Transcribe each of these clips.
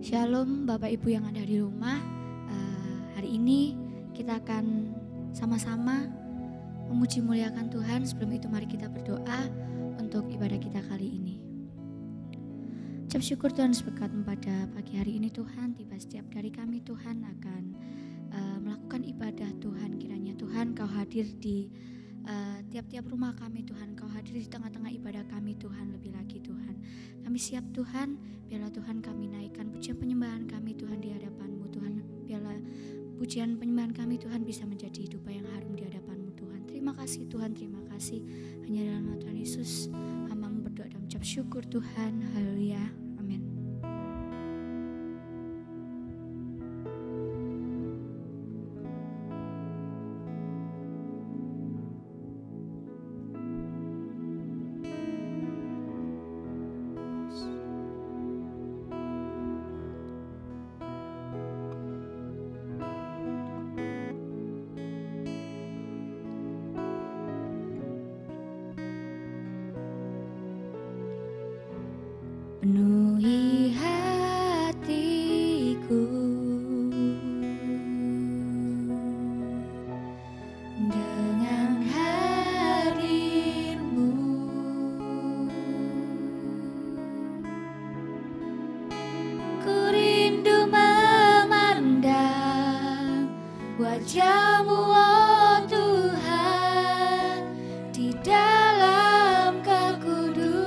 Shalom Bapak Ibu yang ada di rumah. Hari ini kita akan sama-sama memuji muliakan Tuhan. Sebelum itu mari kita berdoa untuk ibadah kita kali ini. Ucap syukur Tuhan seberkat pada pagi hari ini Tuhan. Tiba setiap dari kami Tuhan akan melakukan ibadah Tuhan. Kiranya Tuhan Kau hadir di tiap-tiap rumah kami Tuhan. Kau hadir di tengah-tengah ibadah kami Tuhan. Lebih lagi Tuhan, kami siap Tuhan. Biarlah Tuhan kami naikkan pujian penyembahan kami Tuhan di hadapan-Mu Tuhan. Biarlah pujian penyembahan kami Tuhan bisa menjadi hidup yang harum di hadapan-Mu Tuhan. Terima kasih Tuhan, terima kasih. Hanya dalam nama Tuhan Yesus hamba-Mu berdoa dan ucap syukur Tuhan. Haleluya. Amin. Penuhi hatiku dengan hadir-Mu. Ku rindu memandang wajah-Mu, oh Tuhan, di dalam kekudusan.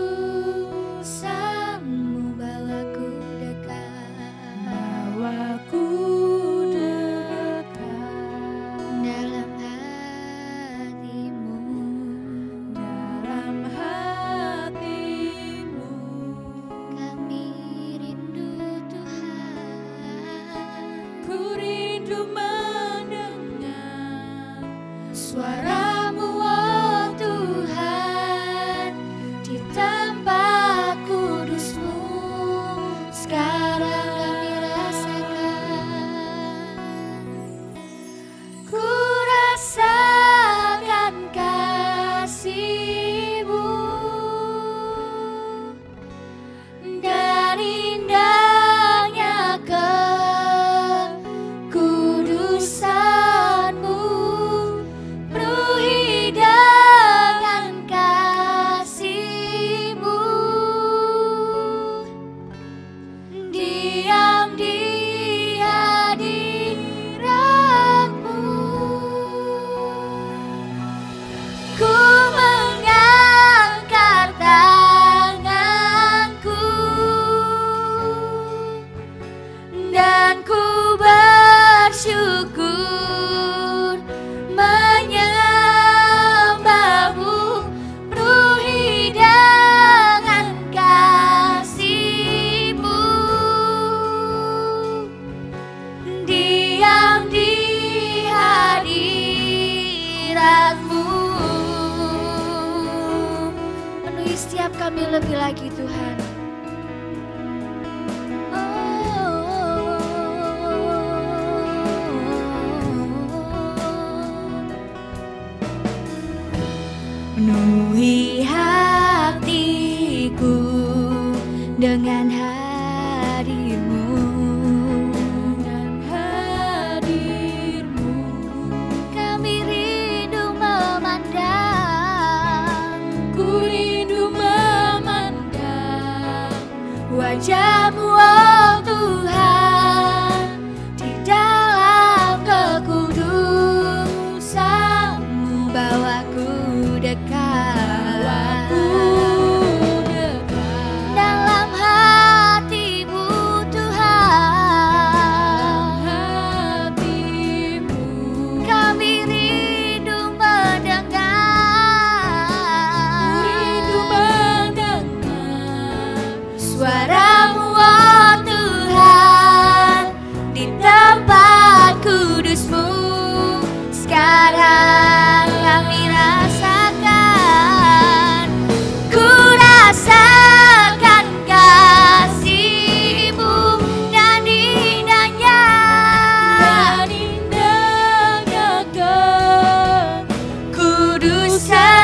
Suara-Mu, oh Tuhan, di tempat kudus-Mu. Sekarang kami rasakan, ku rasakan kasih-Mu dan indahnya kekudusan-Mu. Syukur menyembah-Mu, penuhi dengan kasih-Mu, diam di hadirat-Mu. Penuhi setiap kami lebih lagi Tuhan. Penuhi hatiku dengan hadir-Mu, kami rindu memandang, ku rindu memandang wajah-Mu, oh Tuhan, di dalam kekudusan-Mu. Bawaku dekat, dalam hati-Mu Tuhan, kami rindu mendengar suara-Mu, oh Tuhan, di tempat kudus-Mu. Sekarang kami rasakan, ku rasakan kasih-Mu dan indahnya kekudusan.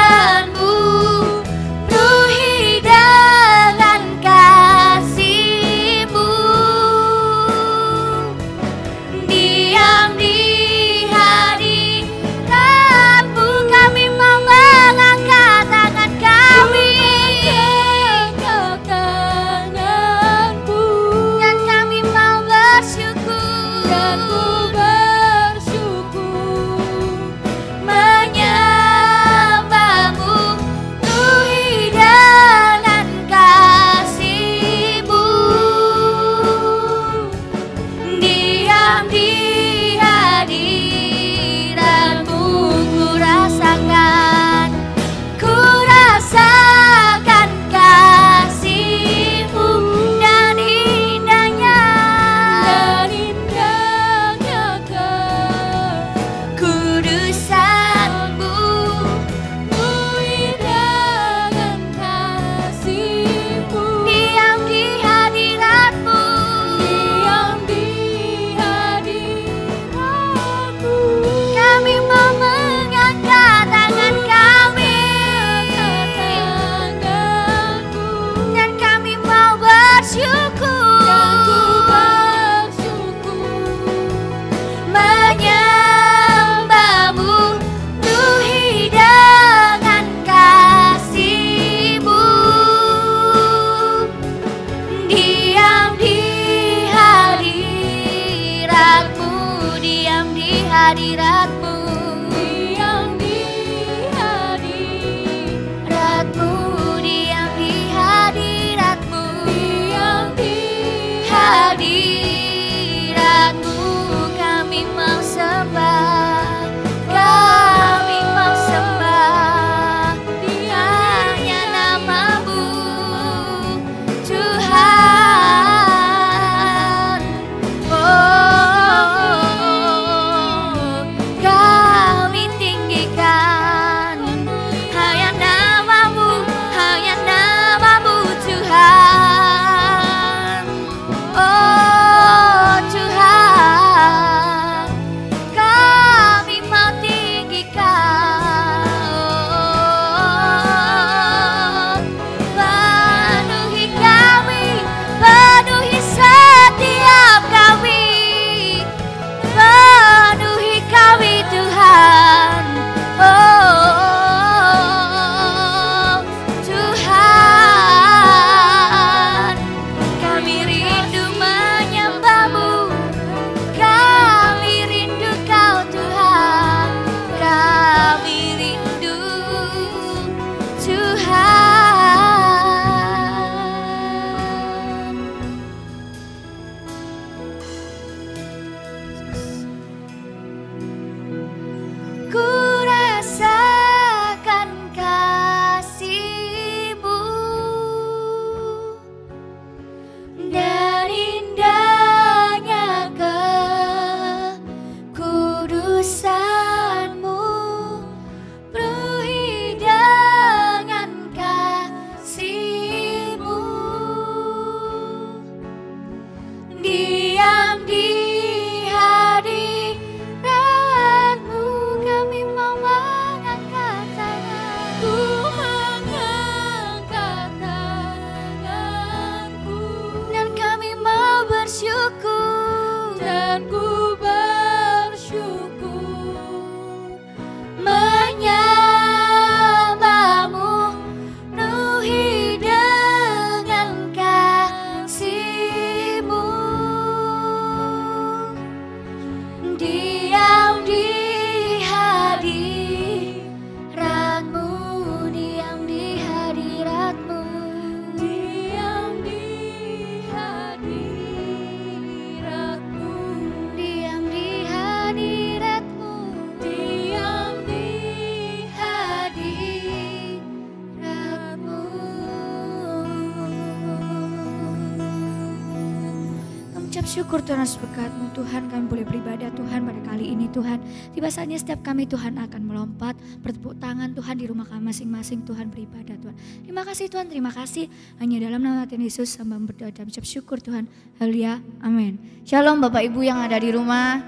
ucap syukur Tuhan atas berkat-Mu Tuhan, kami boleh beribadah Tuhan pada kali ini Tuhan. Tiba saatnya setiap kami Tuhan akan melompat, bertepuk tangan Tuhan di rumah kami masing-masing Tuhan beribadah Tuhan. Terima kasih Tuhan, terima kasih. Hanya dalam nama Tuhan Yesus hamba berdoa dan ucap syukur Tuhan. Haleluya, amin. Shalom Bapak Ibu yang ada di rumah.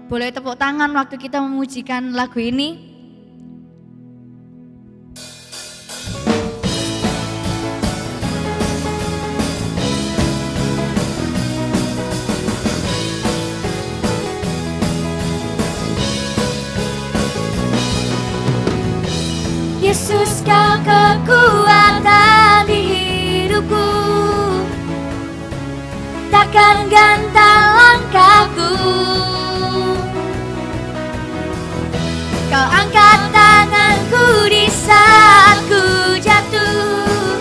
Boleh tepuk tangan waktu kita memujikan lagu ini. Yesus kau kekuatan di hidupku, takkan gentar langkahku. Kau angkat tanganku di saat ku jatuh,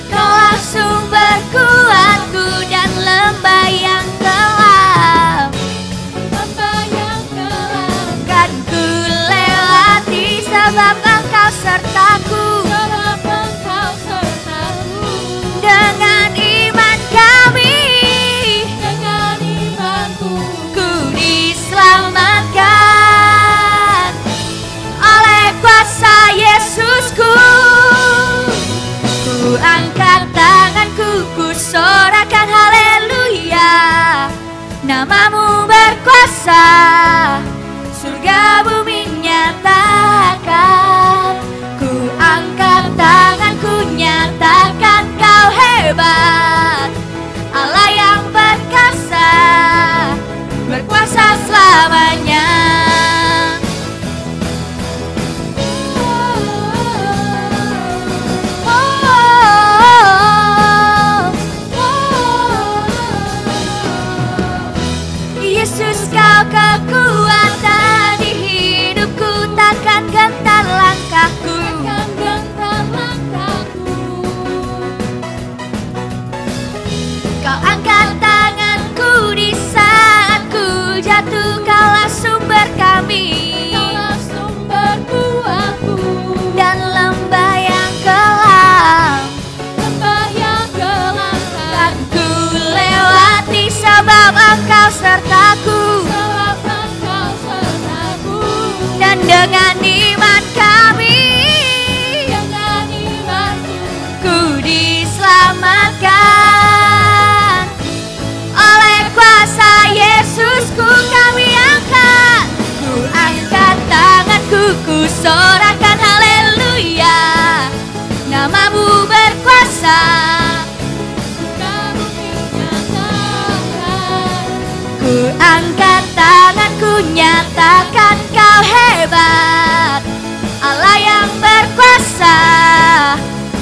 kaulah sumber kuatku dan lembah yang gelap. Kan ku lewati sebab Engkau sertaku. Dengan iman kami, dengan imanku, ku diselamatkan oleh kuasa Yesusku. Ku angkat tanganku, ku sorakan haleluya. Namamu berkuasa, surga bumi nyatakan. Ku angkat tanganku, nyatakan kau hebat, Allah yang berkuasa, berkuasa selamanya. Yesus kau kekuatan di hidupku, takkan gentar langkahku. Kau angkat tanganku di saat ku jatuh, kaulah sumber kami, kaulah sumber kuatku. Dan lembah yang gelap, lembah yang gelap kan ku lewati sebab Engkau sertaku. Dan dengan iman kami, dengan imanku, ku diselamatkan oleh kuasa Yesusku. Kami angkat, ku angkat tanganku, ku sorakan haleluya. Namamu berkuasa, ku angkat tanganku, nyatakan kau hebat, Allah yang berkuasa,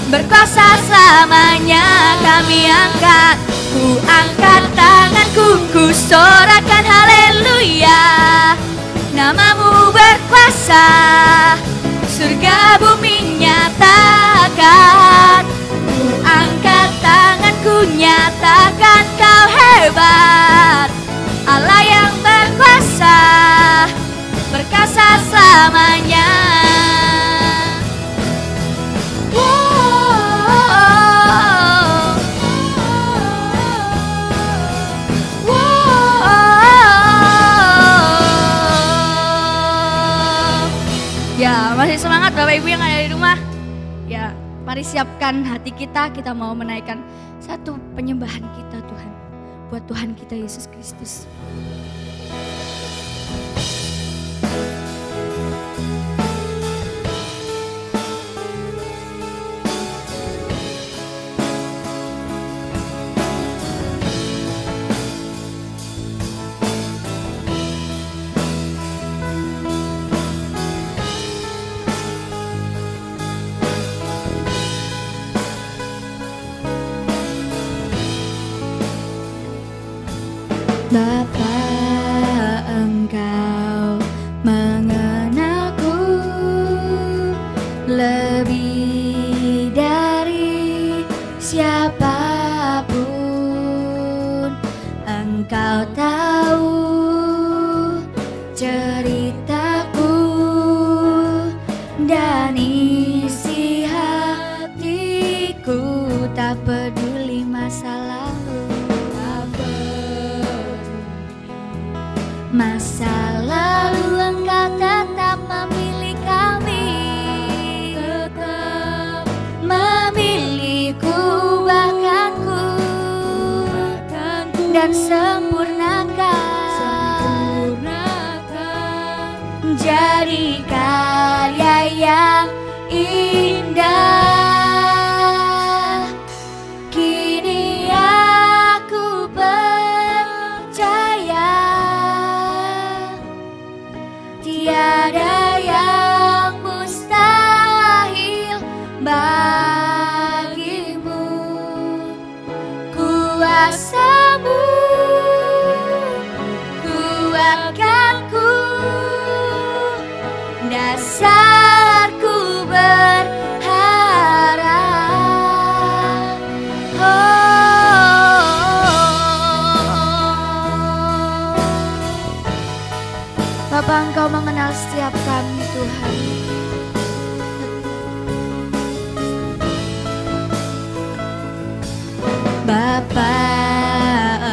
berkuasa selamanya. Kami angkat, ku angkat tanganku, ku sorakan haleluya. Namamu berkuasa, surga bumi nyatakan. Ku angkat tanganku, nyatakan kau hebat, Allah yang berkuasa, berkuasa selamanya. Ya, masih semangat Bapak Ibu yang ada di rumah. Ya, mari siapkan hati kita mau menaikkan satu penyembahan kita Tuhan, buat Tuhan kita Yesus Kristus. Bapa dan sempurnakan jadi karya yang indah. Kini aku percaya tiada yang mustahil bagimu. Kuasamu kuatkanku, dasarku berharap. Bapa, Engkau mengenal setiap kami Tuhan. Bapa,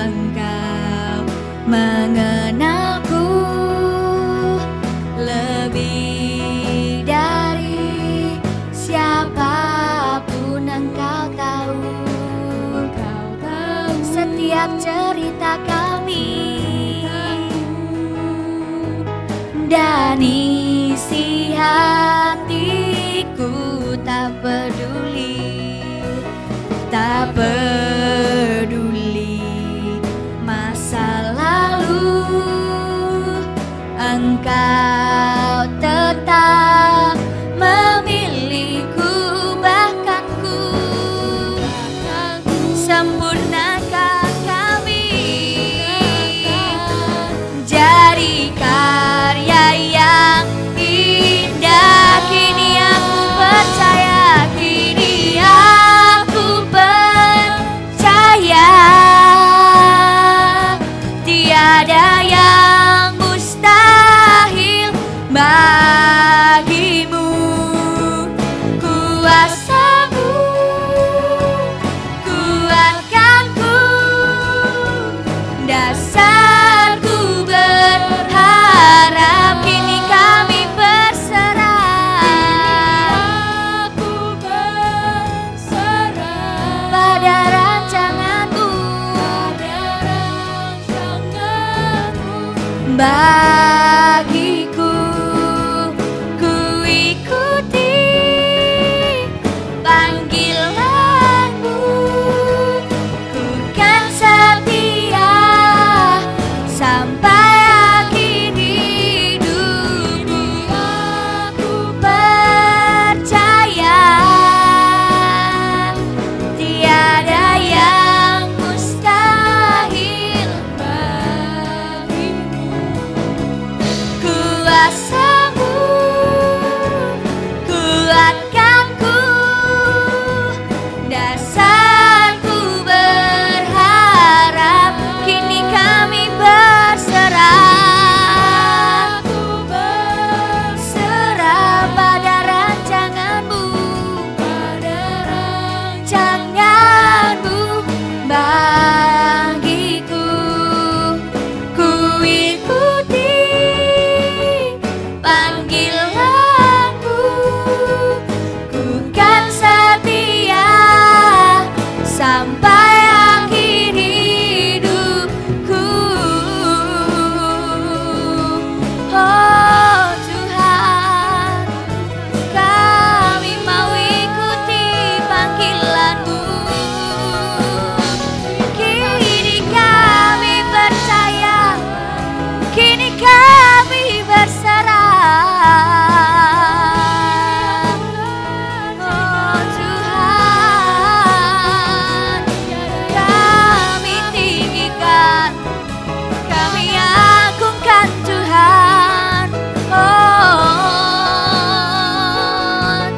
Engkau mengenalku lebih dari siapapun. Engkau tahu setiap cerita kami dan isi hatiku. Tak peduli masa lalu, Engkau tetap memilihku. Bahkan ku sempurnakan kami jadi karya yang indah. Kini aku percaya, kini aku percaya tiada yang mustahil bagimu. Kuasamu kuatkanku, dasarku berharap. Kini kami berserah pada rancanganmu. Bagiku ku ikuti panggilanmu, ku kan setia sampai akhir hidupku. Aku percaya tiada yang mustahil bagimu. Kuasamu kuatkanku, dasarku berharap. Kini kami berserah pada rancanganmu. Bagiku ku ikuti panggilanmu, ku kan setia sampai akhir hidupku. Oh Tuhan, kami mau ikuti panggilanmu. Kini kami percaya, kini kami berserah. Oh Tuhan, kami tinggikan, kami agungkan Tuhan. Oh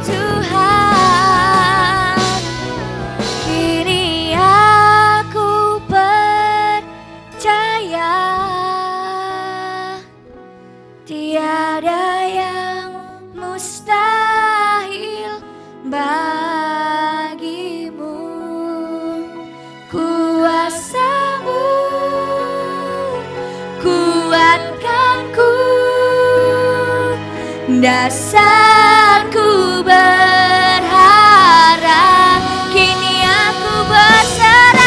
Tuhan, kini aku percaya tiada yang mustahil bagimu. Kuasamu kuatkanku, dasarku berharap. Kini aku berserah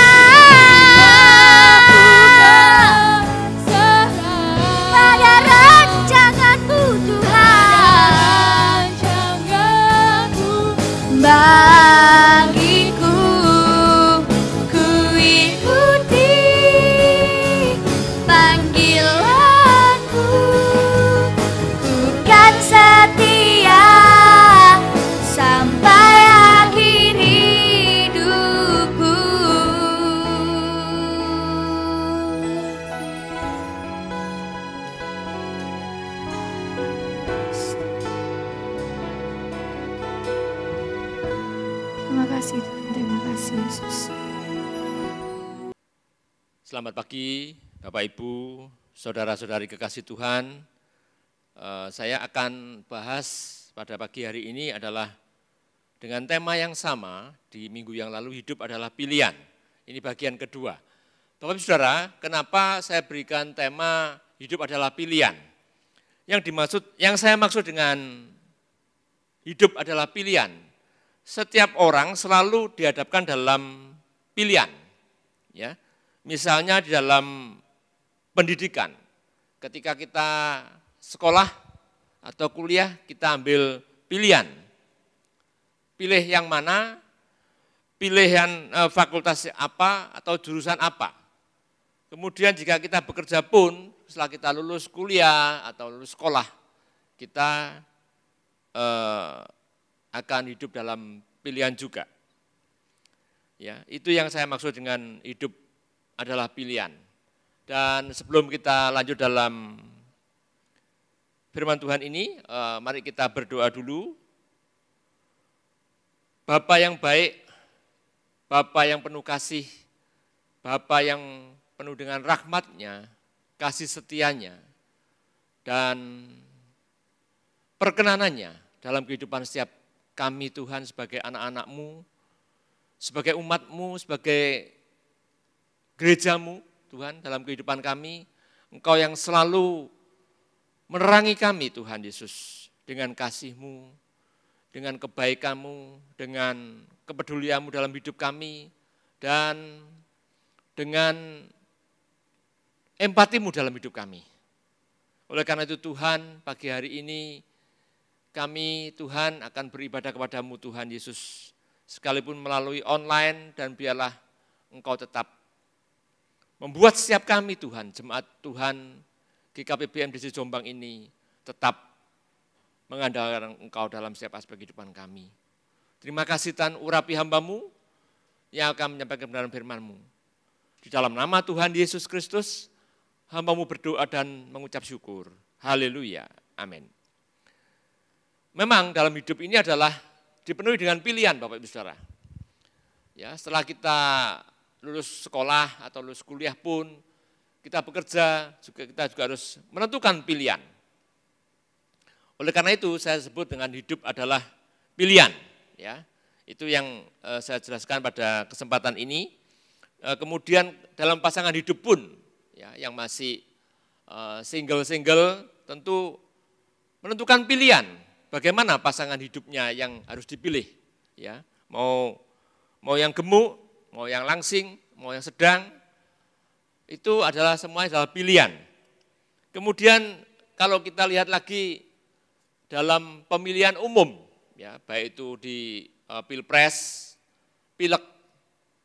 Terima kasih Tuhan, terima kasih Yesus. Selamat pagi Bapak Ibu, saudara-saudari kekasih Tuhan. Saya akan bahas pada pagi hari ini adalah dengan tema yang sama di minggu yang lalu, hidup adalah pilihan. Ini bagian kedua. Bapak Ibu Saudara, kenapa saya berikan tema hidup adalah pilihan? Yang saya maksud dengan hidup adalah pilihan, setiap orang selalu dihadapkan dalam pilihan. Ya, misalnya di dalam pendidikan, ketika kita sekolah atau kuliah, kita ambil pilihan. Pilih yang mana, pilihan fakultas apa atau jurusan apa. Kemudian jika kita bekerja pun, setelah kita lulus kuliah atau lulus sekolah, kita akan hidup dalam pilihan juga. Ya, itu yang saya maksud dengan hidup adalah pilihan. Dan sebelum kita lanjut dalam firman Tuhan ini, mari kita berdoa dulu. Bapa yang baik, Bapa yang penuh kasih, Bapa yang penuh dengan rahmat-Nya, kasih setia-Nya, dan perkenanannya dalam kehidupan setiap kami Tuhan sebagai anak-anak-Mu, sebagai umat-Mu, sebagai gereja-Mu Tuhan dalam kehidupan kami. Engkau yang selalu menerangi kami Tuhan Yesus dengan kasih-Mu, dengan kebaikan-Mu, dengan kepedulian-Mu dalam hidup kami, dan dengan empati-Mu dalam hidup kami. Oleh karena itu Tuhan, pagi hari ini kami Tuhan akan beribadah kepadamu Tuhan Yesus, sekalipun melalui online, dan biarlah Engkau tetap membuat setiap kami Tuhan, jemaat Tuhan GKP BMDC Jombang ini tetap mengandalkan Engkau dalam setiap aspek kehidupan kami. Terima kasih Tuhan, urapi hamba-Mu yang akan menyampaikan kebenaran firman-Mu. Di dalam nama Tuhan Yesus Kristus, hamba-Mu berdoa dan mengucap syukur. Haleluya, amin. Memang dalam hidup ini adalah dipenuhi dengan pilihan Bapak Ibu Saudara. Ya, setelah kita lulus sekolah atau lulus kuliah pun, kita bekerja, kita juga harus menentukan pilihan. Oleh karena itu saya sebut dengan hidup adalah pilihan. Ya, itu yang saya jelaskan pada kesempatan ini. Kemudian dalam pasangan hidup pun, ya, yang masih single-single tentu menentukan pilihan. Bagaimana pasangan hidupnya yang harus dipilih. Ya, mau yang gemuk, mau yang langsing, mau yang sedang. Itu adalah semuanya adalah pilihan. Kemudian kalau kita lihat lagi dalam pemilihan umum, ya, baik itu di pilpres, pileg,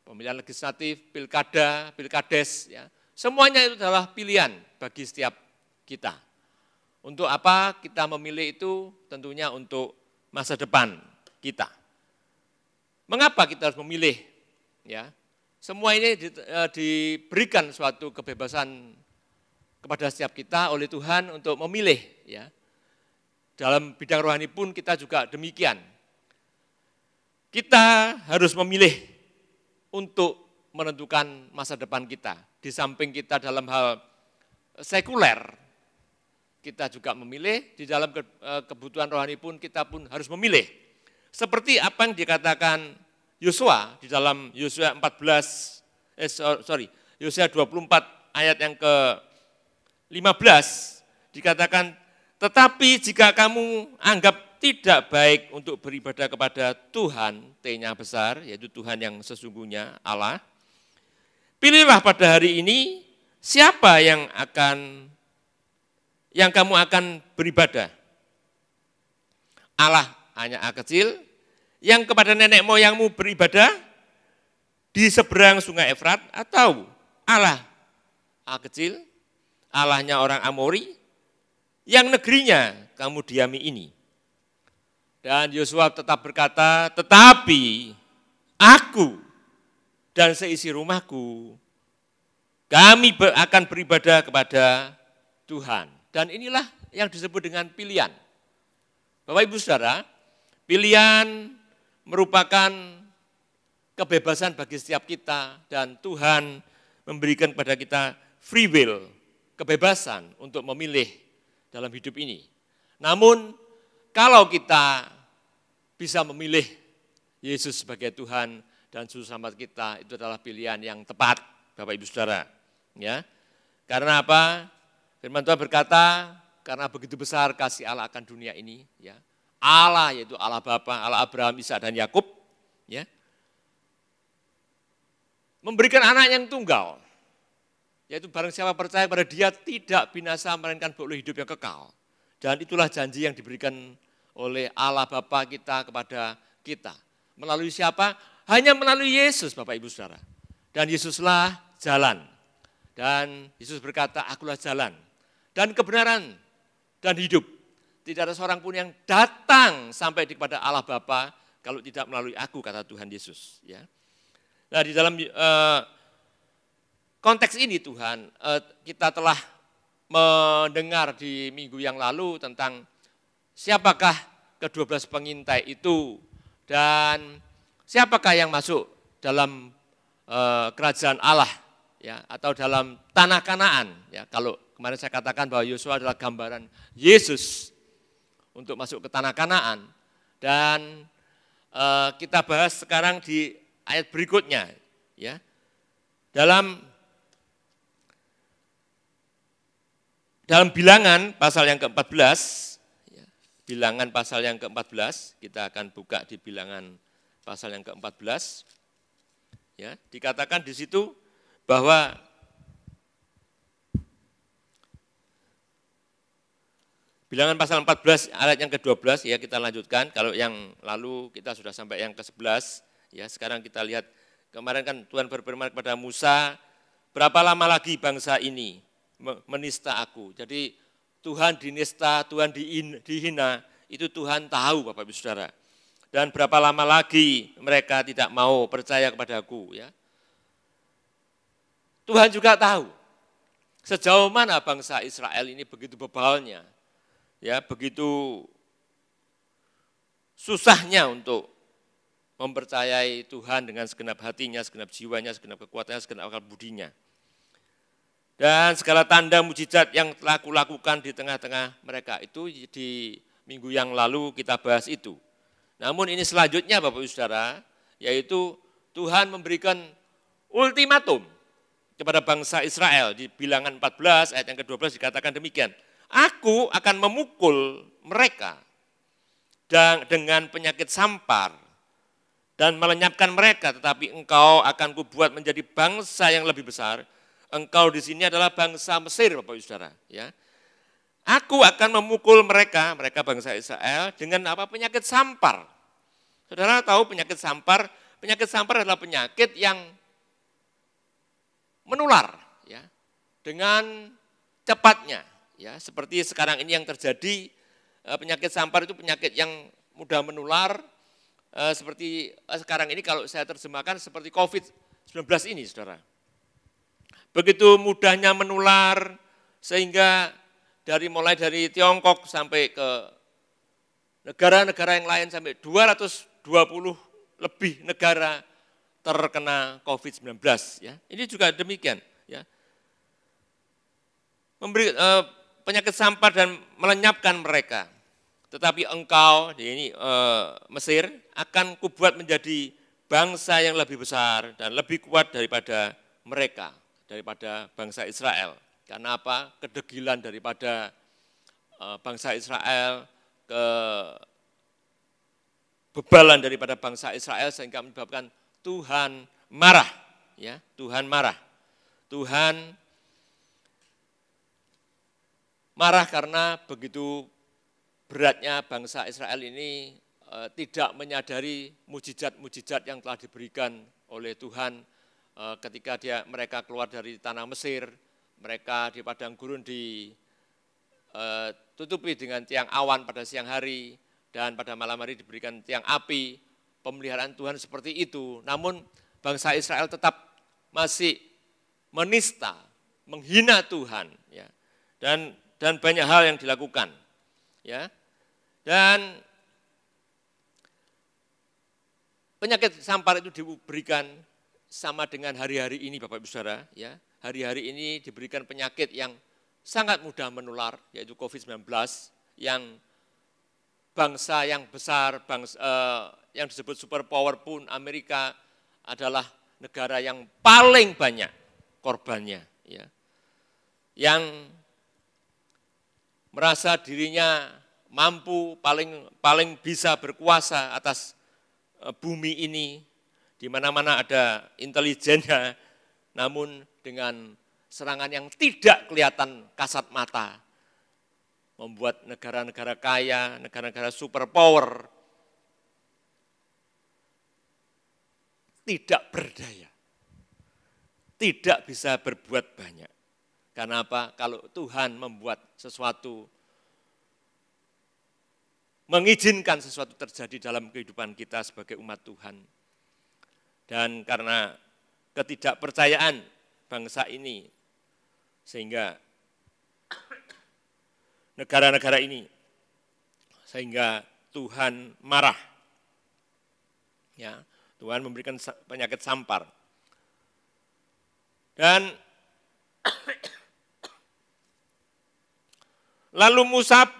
pemilihan legislatif, pilkada, pilkades, ya, semuanya itu adalah pilihan bagi setiap kita. Untuk apa kita memilih itu? Tentunya untuk masa depan kita. Mengapa kita harus memilih? Ya, semua ini diberikan suatu kebebasan kepada setiap kita oleh Tuhan untuk memilih. Ya. Dalam bidang rohani pun kita juga demikian. Kita harus memilih untuk menentukan masa depan kita. Di samping kita dalam hal sekuler, kita juga memilih. Di dalam kebutuhan rohani pun kita pun harus memilih. Seperti apa yang dikatakan Yosua di dalam Yosua 24 ayat yang ke-15 dikatakan, tetapi jika kamu anggap tidak baik untuk beribadah kepada Tuhan, T-nya besar, yaitu Tuhan yang sesungguhnya Allah, pilihlah pada hari ini siapa yang kamu akan beribadah. Allah hanya A kecil, yang kepada nenek moyangmu beribadah di seberang sungai Efrat, atau Allah A kecil, Allahnya orang Amori, yang negerinya kamu diami ini. Dan Yosua tetap berkata, tetapi aku dan seisi rumahku, kami akan beribadah kepada Tuhan. Dan inilah yang disebut dengan pilihan. Bapak Ibu Saudara, pilihan merupakan kebebasan bagi setiap kita dan Tuhan memberikan kepada kita free will, kebebasan untuk memilih dalam hidup ini. Namun kalau kita bisa memilih Yesus sebagai Tuhan dan Juru Selamat kita, itu adalah pilihan yang tepat, Bapak Ibu Saudara. Ya, karena apa? Firman Tuhan berkata, karena begitu besar kasih Allah akan dunia ini, ya. Allah yaitu Allah Bapa, Allah Abraham, Ishak dan Yakub, ya. Memberikan anak yang tunggal, yaitu barang siapa percaya pada Dia tidak binasa melainkan beroleh hidup yang kekal. Dan itulah janji yang diberikan oleh Allah Bapa kita kepada kita. Melalui siapa? Hanya melalui Yesus, Bapak Ibu Saudara. Dan Yesuslah jalan. Dan Yesus berkata, akulah jalan dan kebenaran dan hidup. Tidak ada seorang pun yang datang sampai kepada Allah Bapa kalau tidak melalui aku, kata Tuhan Yesus. Ya. Nah, di dalam konteks ini Tuhan, kita telah mendengar di minggu yang lalu tentang siapakah ke-12 pengintai itu dan siapakah yang masuk dalam kerajaan Allah, ya, atau dalam tanah Kanaan. Ya, kalau kemarin saya katakan bahwa Yosua adalah gambaran Yesus untuk masuk ke tanah Kanaan, dan kita bahas sekarang di ayat berikutnya, ya. Dalam Bilangan pasal yang ke-14, ya, Bilangan pasal yang ke-14, kita akan buka di Bilangan pasal yang ke-14, ya, dikatakan di situ bahwa Bilangan pasal 14 ayat yang ke-12, ya, kita lanjutkan. Kalau yang lalu kita sudah sampai yang ke-11, ya, sekarang kita lihat, kemarin kan Tuhan berfirman kepada Musa, berapa lama lagi bangsa ini menista aku. Jadi Tuhan dinista, Tuhan dihina, itu Tuhan tahu, Bapak Ibu Saudara. Dan berapa lama lagi mereka tidak mau percaya kepada aku, ya. Tuhan juga tahu sejauh mana bangsa Israel ini begitu bebalnya, ya, begitu susahnya untuk mempercayai Tuhan dengan segenap hatinya, segenap jiwanya, segenap kekuatannya, segenap akal budinya. Dan segala tanda mujizat yang telah kulakukan di tengah-tengah mereka, itu di minggu yang lalu kita bahas itu. Namun ini selanjutnya Bapak Ibu Saudara, yaitu Tuhan memberikan ultimatum kepada bangsa Israel. Di Bilangan 14 ayat yang ke-12 dikatakan demikian, aku akan memukul mereka dan dengan penyakit sampar dan melenyapkan mereka, tetapi engkau akan kubuat menjadi bangsa yang lebih besar. Engkau di sini adalah bangsa Mesir, Bapak Ibu Saudara, ya. Aku akan memukul mereka bangsa Israel dengan apa? Penyakit sampar. Saudara tahu penyakit sampar? Penyakit sampar adalah penyakit yang menular, ya, dengan cepatnya, ya, seperti sekarang ini yang terjadi. Penyakit sampar itu penyakit yang mudah menular, seperti sekarang ini kalau saya terjemahkan seperti COVID-19 ini, Saudara. Begitu mudahnya menular sehingga mulai dari Tiongkok sampai ke negara-negara yang lain, sampai 220 lebih negara terkena COVID-19, ya. Ini juga demikian, ya. Memberi penyakit sampar dan melenyapkan mereka. Tetapi engkau di ini Mesir akan kubuat menjadi bangsa yang lebih besar dan lebih kuat daripada mereka, daripada bangsa Israel. Karena apa? Kedegilan daripada bangsa Israel, kebebalan daripada bangsa Israel sehingga menyebabkan Tuhan marah, ya, Tuhan marah. Tuhan marah karena begitu beratnya bangsa Israel ini tidak menyadari mujizat-mujizat yang telah diberikan oleh Tuhan ketika mereka keluar dari tanah Mesir. Mereka di padang gurun ditutupi dengan tiang awan pada siang hari, dan pada malam hari diberikan tiang api. Pemeliharaan Tuhan seperti itu. Namun bangsa Israel tetap masih menista, menghina Tuhan, ya. Dan banyak hal yang dilakukan, ya. Dan penyakit sampar itu diberikan sama dengan hari-hari ini Bapak Ibu Saudara, ya. Hari-hari ini diberikan penyakit yang sangat mudah menular, yaitu COVID-19, yang bangsa yang besar, yang disebut superpower pun Amerika adalah negara yang paling banyak korbannya, ya. Yang merasa dirinya mampu, paling bisa berkuasa atas bumi ini, di mana-mana ada intelijennya, namun dengan serangan yang tidak kelihatan kasat mata, membuat negara-negara kaya, negara-negara superpower tidak berdaya, tidak bisa berbuat banyak. Karena apa? Kalau Tuhan membuat sesuatu, mengizinkan sesuatu terjadi dalam kehidupan kita sebagai umat Tuhan. Dan karena ketidakpercayaan bangsa ini, sehingga negara-negara ini, sehingga Tuhan marah. Ya, Tuhan memberikan penyakit sampar. Dan lalu Musa,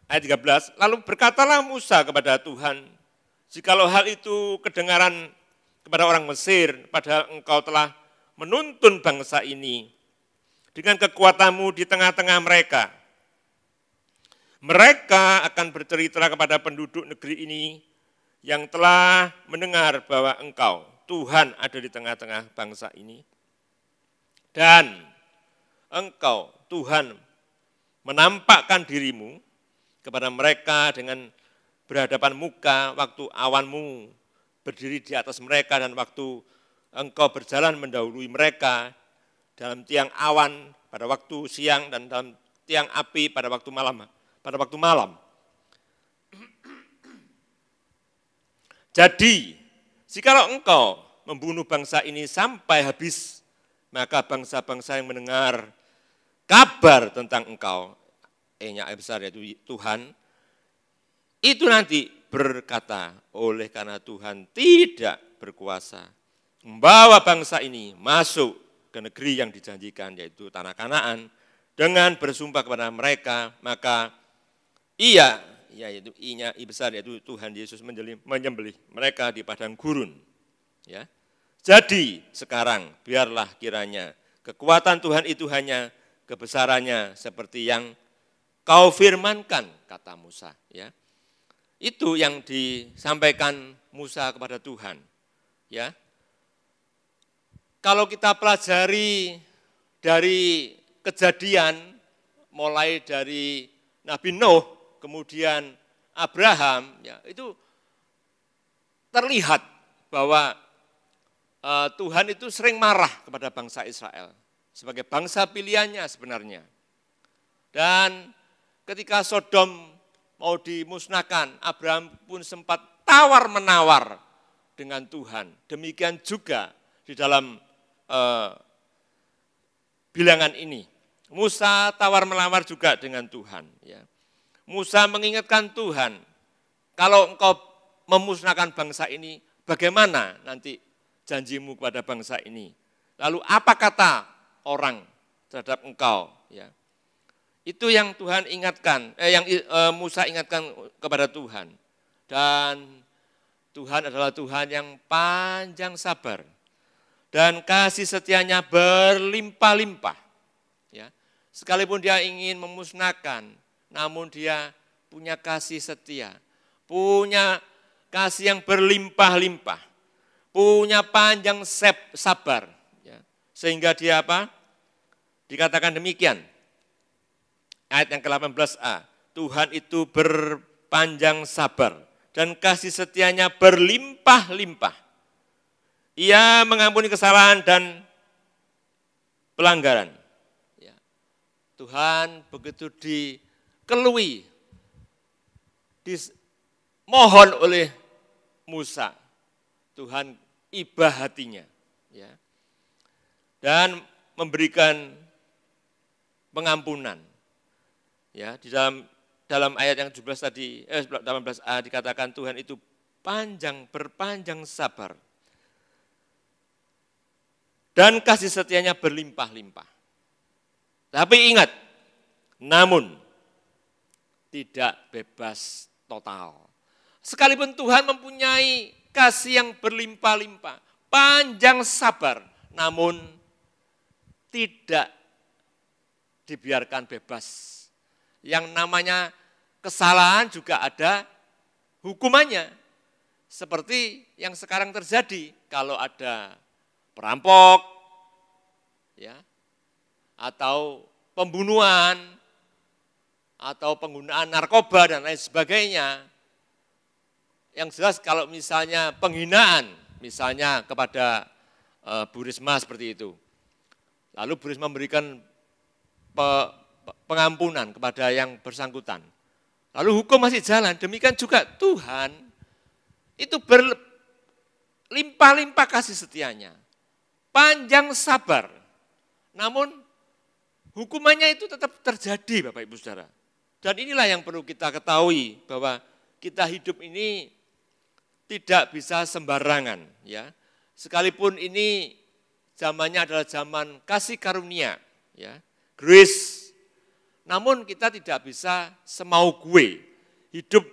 ayat 13, lalu berkatalah Musa kepada Tuhan, jikalau hal itu kedengaran kepada orang Mesir, padahal engkau telah menuntun bangsa ini dengan kekuatanmu di tengah-tengah mereka. Mereka akan bercerita kepada penduduk negeri ini yang telah mendengar bahwa engkau, Tuhan, ada di tengah-tengah bangsa ini. Dan engkau, Tuhan, menampakkan dirimu kepada mereka dengan berhadapan muka waktu awanmu berdiri di atas mereka dan waktu engkau berjalan mendahului mereka dalam tiang awan pada waktu siang dan dalam tiang api pada waktu malam. Jadi, jikalau engkau membunuh bangsa ini sampai habis, maka bangsa-bangsa yang mendengar kabar tentang engkau, yang besar yaitu Tuhan, itu nanti berkata, oleh karena Tuhan tidak berkuasa membawa bangsa ini masuk ke negeri yang dijanjikan, yaitu tanah Kanaan, dengan bersumpah kepada mereka, maka yaitu I-nya I besar, yaitu Tuhan Yesus menyembelih mereka di padang gurun. Ya. Jadi sekarang biarlah kiranya kekuatan Tuhan itu hanya kebesarannya seperti yang kau firmankan, kata Musa. Ya. Itu yang disampaikan Musa kepada Tuhan. Ya. Kalau kita pelajari dari kejadian, mulai dari Nabi Nuh, kemudian Abraham, ya, itu terlihat bahwa Tuhan itu sering marah kepada bangsa Israel sebagai bangsa pilihannya sebenarnya. Dan ketika Sodom mau dimusnahkan, Abraham pun sempat tawar-menawar dengan Tuhan. Demikian juga di dalam bilangan ini. Musa tawar-menawar juga dengan Tuhan. Ya. Musa mengingatkan Tuhan, kalau engkau memusnahkan bangsa ini, bagaimana nanti janjimu kepada bangsa ini? Lalu apa kata orang terhadap engkau? Ya. Itu yang Tuhan ingatkan, Musa ingatkan kepada Tuhan. Dan Tuhan adalah Tuhan yang panjang sabar dan kasih setianya berlimpah-limpah. Ya. Sekalipun dia ingin memusnahkan, namun dia punya kasih setia, punya kasih yang berlimpah-limpah, punya panjang sabar. Ya. Sehingga dia apa? Dikatakan demikian. Ayat yang ke-18a, Tuhan itu berpanjang sabar dan kasih setianya berlimpah-limpah. Ia mengampuni kesalahan dan pelanggaran. Ya. Tuhan begitu dikeluhi, dimohon oleh Musa, Tuhan ibah hatinya. Ya. Dan memberikan pengampunan. Ya, di dalam ayat yang 17 tadi, 18a dikatakan Tuhan itu berpanjang sabar. Dan kasih setianya berlimpah-limpah. Tapi ingat, namun tidak bebas total. Sekalipun Tuhan mempunyai kasih yang berlimpah-limpah, panjang sabar, namun tidak dibiarkan bebas. Yang namanya kesalahan juga ada hukumannya. Seperti yang sekarang terjadi, kalau ada perampok, ya, atau pembunuhan, atau penggunaan narkoba dan lain sebagainya. Yang jelas kalau misalnya penghinaan, misalnya kepada Bu Risma seperti itu. Lalu Bu Risma memberikan pengampunan kepada yang bersangkutan. Lalu hukum masih jalan, demikian juga Tuhan itu berlimpah-limpah kasih setianya. Panjang sabar, namun hukumannya itu tetap terjadi Bapak Ibu Saudara. Dan inilah yang perlu kita ketahui bahwa kita hidup ini tidak bisa sembarangan, ya. Sekalipun ini zamannya adalah zaman kasih karunia, ya, grace. Namun kita tidak bisa semau gue. Hidup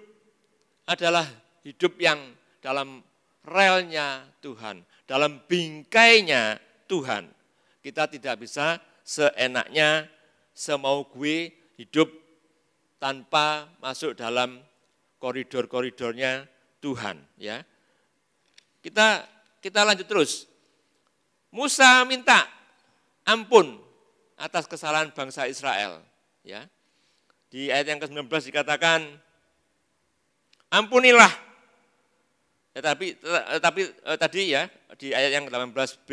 adalah hidup yang dalam relnya Tuhan, dalam bingkainya Tuhan. Kita tidak bisa seenaknya, semau gue hidup tanpa masuk dalam koridor-koridornya Tuhan. Ya, kita lanjut terus. Musa minta ampun atas kesalahan bangsa Israel. Ya, di ayat yang ke-19 dikatakan, ampunilah. Tetapi tadi ya di ayat yang 18b,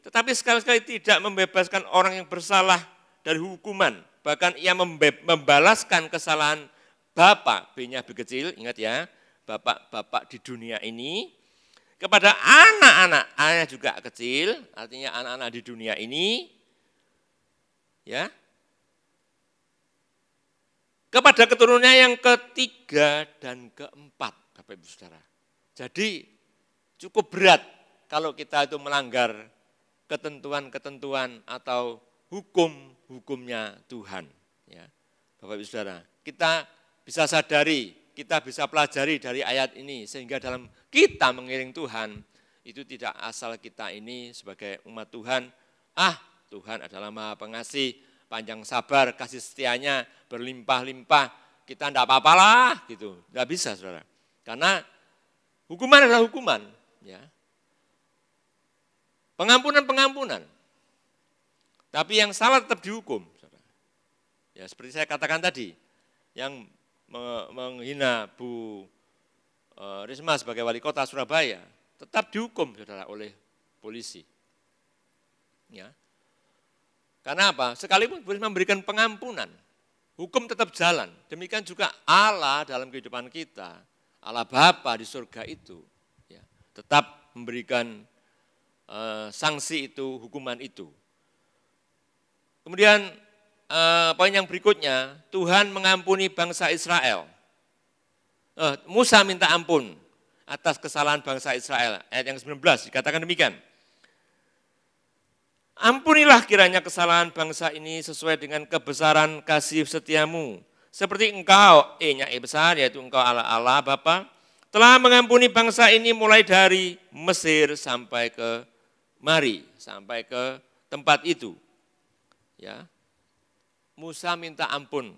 tetapi sekali-sekali tidak membebaskan orang yang bersalah dari hukuman, bahkan ia membalaskan kesalahan bapak, B-nya B kecil, ingat ya, bapak-bapak di dunia ini, kepada anak-anak, anaknya juga kecil, artinya anak-anak di dunia ini, ya, kepada keturunannya yang ketiga dan keempat, Bapak Ibu Saudara. Jadi cukup berat kalau kita itu melanggar ketentuan-ketentuan atau hukum-hukumnya Tuhan. Ya, Bapak Ibu Saudara, kita bisa sadari, kita bisa pelajari dari ayat ini sehingga dalam kita mengiring Tuhan itu tidak asal kita ini sebagai umat Tuhan, Tuhan adalah Maha Pengasih, panjang sabar, kasih setianya berlimpah-limpah, kita enggak apa-apalah gitu. Enggak bisa Saudara. Karena hukuman adalah hukuman, ya. Pengampunan. Tapi yang salah tetap dihukum, Saudara. Ya, seperti saya katakan tadi, yang menghina Bu Risma sebagai wali kota Surabaya tetap dihukum, Saudara, oleh polisi. Ya. Karena apa? Sekalipun Bu Risma memberikan pengampunan, hukum tetap jalan. Demikian juga Allah dalam kehidupan kita. Allah Bapa di surga itu, ya, tetap memberikan sanksi itu, hukuman itu. Kemudian poin yang berikutnya, Tuhan mengampuni bangsa Israel. Musa minta ampun atas kesalahan bangsa Israel. Ayat yang 19 dikatakan demikian. Ampunilah kiranya kesalahan bangsa ini sesuai dengan kebesaran kasih setiamu. Seperti engkau, E-nya E besar, yaitu engkau Allah Bapa, telah mengampuni bangsa ini mulai dari Mesir sampai ke Mari, sampai ke tempat itu. Ya, Musa minta ampun.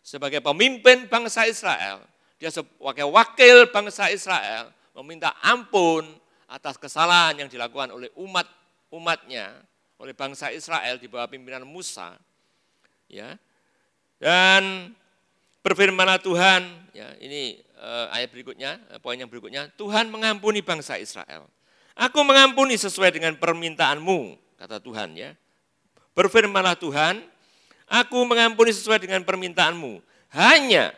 Sebagai pemimpin bangsa Israel, dia sebagai wakil bangsa Israel, meminta ampun atas kesalahan yang dilakukan oleh umatnya, oleh bangsa Israel di bawah pimpinan Musa. Ya. Dan berfirmanlah Tuhan, ya, ini ayat berikutnya, poin yang berikutnya, Tuhan mengampuni bangsa Israel. Aku mengampuni sesuai dengan permintaanmu, kata Tuhan. Ya. Berfirmanlah Tuhan, aku mengampuni sesuai dengan permintaanmu. Hanya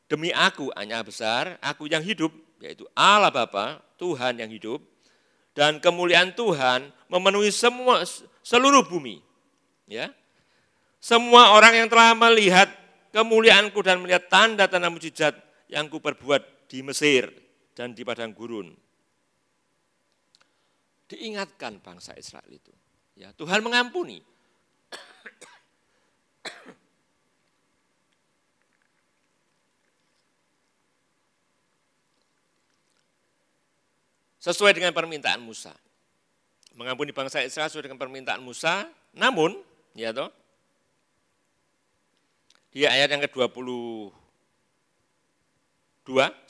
demi aku, hanya besar, aku yang hidup, yaitu Allah Bapa, Tuhan yang hidup, dan kemuliaan Tuhan memenuhi seluruh bumi. Ya. Semua orang yang telah melihat kemuliaanku dan melihat tanda-tanda mujizat yang kuperbuat di Mesir dan di padang gurun. Diingatkan bangsa Israel itu. Ya, Tuhan mengampuni. Sesuai dengan permintaan Musa. Mengampuni bangsa Israel sesuai dengan permintaan Musa, namun, ya toh, di ayat yang ke-22,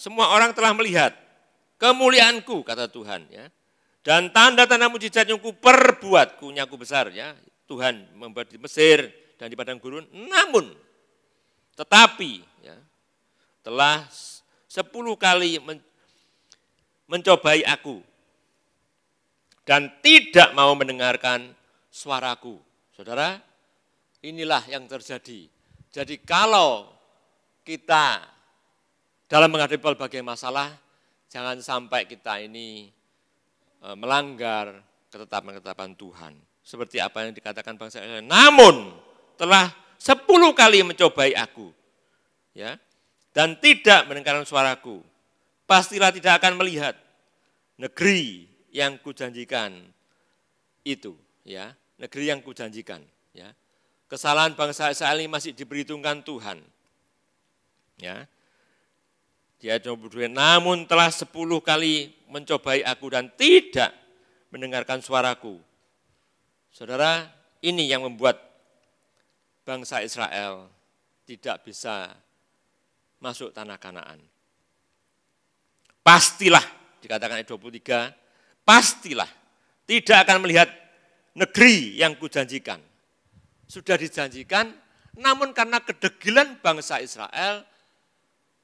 semua orang telah melihat kemuliaanku, kata Tuhan, ya. Dan tanda-tanda mujizat yang kuperbuat, kunyaku besar, ya. Tuhan membuat di Mesir dan di padang gurun, namun, tetapi, ya, telah 10 kali mencobai aku dan tidak mau mendengarkan suaraku. Saudara, inilah yang terjadi. Jadi kalau kita dalam menghadapi berbagai masalah, jangan sampai kita ini melanggar ketetapan-ketetapan Tuhan. Seperti apa yang dikatakan bangsa Israel. Namun telah 10 kali mencobai aku, ya, dan tidak mendengarkan suaraku. Pastilah tidak akan melihat negeri yang kujanjikan itu, ya, negeri yang kujanjikan, ya. Kesalahan bangsa Israel ini masih diperhitungkan Tuhan, ya. Dia coba, namun telah 10 kali mencobai aku dan tidak mendengarkan suaraku. Saudara, ini yang membuat bangsa Israel tidak bisa masuk tanah Kanaan. Pastilah, dikatakan ayat 23, pastilah tidak akan melihat negeri yang kujanjikan. Sudah dijanjikan, namun karena kedegilan bangsa Israel,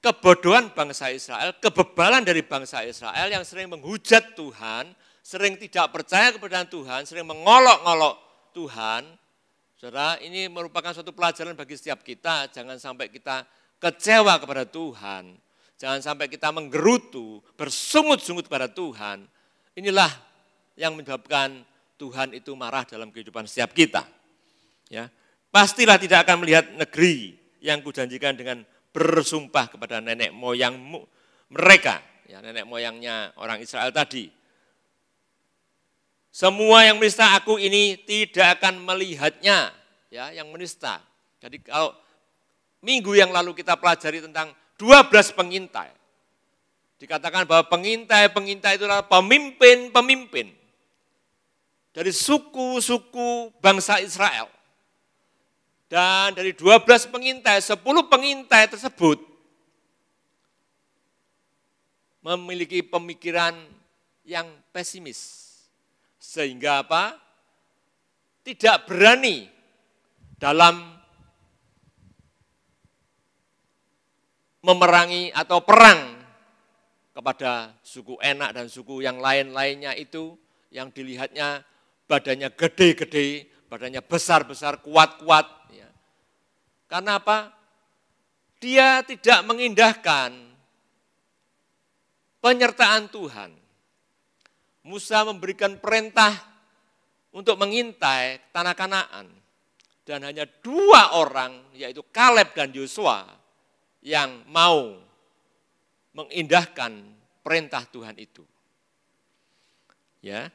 kebodohan bangsa Israel, kebebalan dari bangsa Israel yang sering menghujat Tuhan, sering tidak percaya kepada Tuhan, sering mengolok-ngolok Tuhan. Saudara, ini merupakan suatu pelajaran bagi setiap kita, jangan sampai kita kecewa kepada Tuhan. Jangan sampai kita menggerutu, bersungut-sungut kepada Tuhan. Inilah yang menyebabkan Tuhan itu marah dalam kehidupan setiap kita. Ya, pastilah tidak akan melihat negeri yang kujanjikan dengan bersumpah kepada nenek moyang mereka, ya, nenek moyangnya orang Israel tadi. Semua yang menista aku ini tidak akan melihatnya, ya, yang menista. Jadi kalau minggu yang lalu kita pelajari tentang 12 pengintai. Dikatakan bahwa pengintai itu adalah pemimpin-pemimpin dari suku-suku bangsa Israel. Dan dari 12 pengintai, 10 pengintai tersebut memiliki pemikiran yang pesimis. Sehingga apa? Tidak berani dalam memerangi atau perang kepada suku Enak dan suku yang lain-lainnya itu yang dilihatnya badannya gede-gede, badannya besar-besar, kuat-kuat. Ya. Karena apa? Dia tidak mengindahkan penyertaan Tuhan. Musa memberikan perintah untuk mengintai tanah Kanaan. Dan hanya 2 orang, yaitu Kaleb dan Yosua, yang mau mengindahkan perintah Tuhan itu. Ya.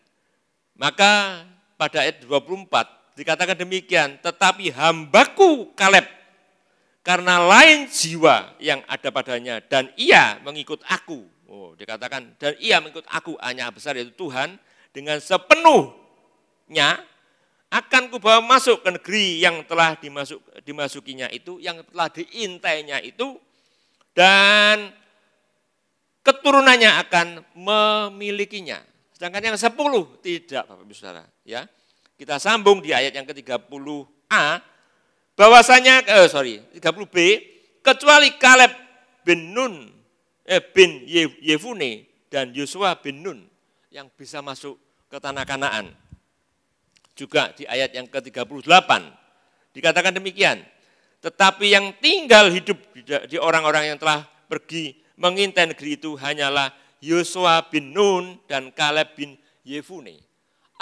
Maka pada ayat 24 dikatakan demikian, tetapi hambaku Kaleb karena lain jiwa yang ada padanya dan ia mengikut aku. Oh, dikatakan dan ia mengikut aku, hanya besar yaitu Tuhan, dengan sepenuhnya akan kubawa masuk ke negeri yang telah dimasukinya itu, yang telah diintainya itu, dan keturunannya akan memilikinya. Sedangkan yang 10 tidak, Bapak Ibu Saudara. Ya, kita sambung di ayat yang ke-30a, bahwasanya 30b, kecuali Kaleb bin Yefune dan Yosua bin Nun yang bisa masuk ke tanah Kanaan. Juga di ayat yang ke-38 dikatakan demikian, tetapi yang tinggal hidup di orang-orang yang telah pergi mengintai negeri itu hanyalah Yosua bin Nun dan Kaleb bin Yefune.